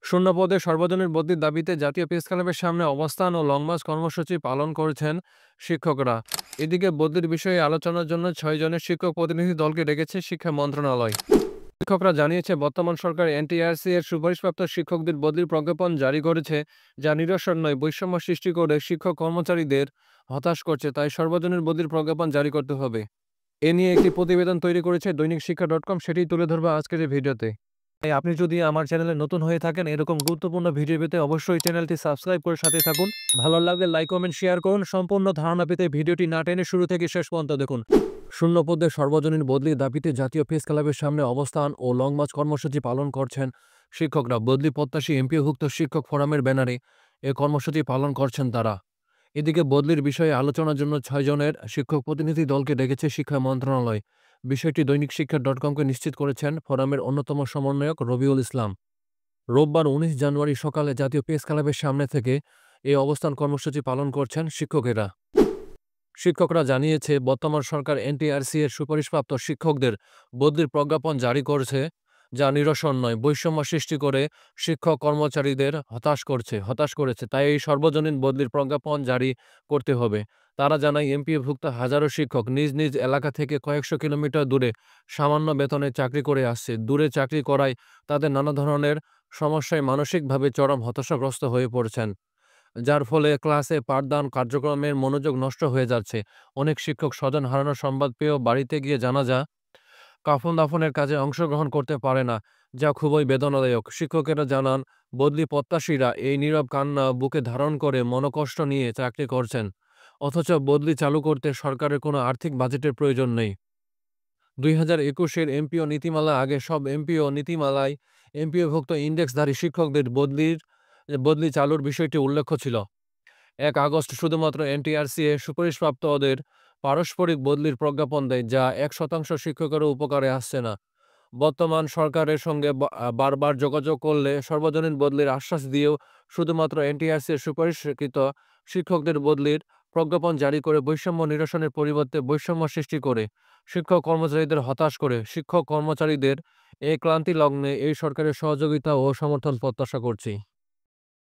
শূন্য পদে সর্বজনীন বদলির দাবিতে জাতীয় প্রেস ক্লাবের সামনে অবস্থান ও লং মার্চ কর্মসূচি পালন করেছেন শিক্ষকরা। এদিকে বদলির বিষয়ে আলোচনার জন্য ৬ জনের শিক্ষক প্রতিনিধি দলকে ডেকেছে শিক্ষা মন্ত্রণালয়। শিক্ষকরা জানিয়েছে, বর্তমান সরকার এনটিআরসি এর সুপারিশপ্রাপ্ত শিক্ষকদের বদলির প্রজ্ঞাপন জারি করেছে, যা নিরসন নয়, বৈষম্য সৃষ্টি করে শিক্ষক কর্মচারীদের হতাশ করছে। তাই সর্বজনীন বদলির প্রজ্ঞাপন জারি করতে হবে। এ নিয়ে একটি প্রতিবেদন তৈরি করেছে দৈনিক শিক্ষা.com, সেটি তুলে ধরবো আজকের এই ভিডিওতে। তাই আপনি যদি আমার চ্যানেলে নতুন হয়ে থাকেন, এরকম গুরুত্বপূর্ণ ভিডিও পেতে অবশ্যই চ্যানেলটি সাবস্ক্রাইব করে সাথে থাকুন। ভালো লাগলে লাইক, কমেন্ট, শেয়ার করুন। সম্পূর্ণ ধারণা পেতে ভিডিওটি না টেনে শুরু থেকে শেষ পর্যন্ত দেখুন। শূন্য পদে সর্বজনীন বদলির দাবিতে জাতীয় প্রেস ক্লাবের সামনে অবস্থান ও লং মার্চ কর্মসূচি পালন করছেন শিক্ষকরা। বদলি প্রত্যাশী এমপিওভুক্ত শিক্ষক ফোরামের ব্যানারে এ কর্মসূচি পালন করছেন তারা। এদিকে বদলির বিষয়ে আলোচনার জন্য ৬ জনের শিক্ষক প্রতিনিধি দলকে ডেকেছে শিক্ষা মন্ত্রণালয়। বিষয়টি দৈনিক শিক্ষা.com-কে নিশ্চিত করেছেন ফোরামের অন্যতম সমন্বয়ক রবিউল ইসলাম। রোববার ১৯ জানুয়ারি সকালে জাতীয় প্রেস ক্লাবের সামনে থেকে এই অবস্থান কর্মসূচি পালন করছেন শিক্ষকেরা। শিক্ষকরা জানিয়েছে, বর্তমান সরকার এনটিআরসি এর সুপারিশপ্রাপ্ত শিক্ষকদের বদলির প্রজ্ঞাপন জারি করেছে, যা নিরসন নয়, বৈষম্য সৃষ্টি করে শিক্ষক কর্মচারীদের হতাশ করেছে। তাই এই সর্বজনীন বদলির প্রজ্ঞাপন জারি করতে হবে। তারা জানায়, এমপিওভুক্ত হাজারো শিক্ষক নিজ নিজ এলাকা থেকে কয়েকশো কিলোমিটার দূরে সামান্য বেতনে চাকরি করে আসছে। দূরে চাকরি করায় তাদের নানা ধরনের সমস্যায় মানসিকভাবে চরম হতাশাগ্রস্ত হয়ে পড়েছেন, যার ফলে ক্লাসে পাঠদান কার্যক্রমের মনোযোগ নষ্ট হয়ে যাচ্ছে। অনেক শিক্ষক স্বজন হারানোর সংবাদ পেয়েও বাড়িতে গিয়ে জানাজা, কাফন দাফনের কাজে অংশগ্রহণ করতে পারে না, যা খুবই বেদনাদায়ক। শিক্ষকেরা জানান, বদলি প্রত্যাশীরা এই নীরব কান্না বুকে ধারণ করে মনোকষ্ট নিয়ে চাকরি করছেন, অথচ বদলি চালু করতে সরকারের কোনো আর্থিক বাজেটের প্রয়োজন নেই। ২০২১-এর এমপিও নীতিমালা আগে সব এমপিও নীতিমালায় এমপিওভুক্ত ইন্ডেক্সধারী শিক্ষকদের বদলি চালুর বিষয়টি উল্লেখ ছিল। ১ আগস্ট শুধুমাত্র এনটিআরসি এর সুপারিশপ্রাপ্তদের পারস্পরিক বদলির প্রজ্ঞাপন দেয়, যা ১% শিক্ষকেরও উপকারে আসছে না। বর্তমান সরকারের সঙ্গে বারবার যোগাযোগ করলে সর্বজনীন বদলির আশ্বাস দিয়েও শুধুমাত্র এনটিআরসি এর সুপারিশকৃত শিক্ষকদের বদলির প্রজ্ঞাপন জারি করে বৈষম্য নিরসনের পরিবর্তে বৈষম্য সৃষ্টি করে শিক্ষক কর্মচারীদের হতাশ করে। শিক্ষক কর্মচারীদের এই ক্লান্তি লগ্নে এই সরকারের সহযোগিতা ও সমর্থন প্রত্যাশা করছি।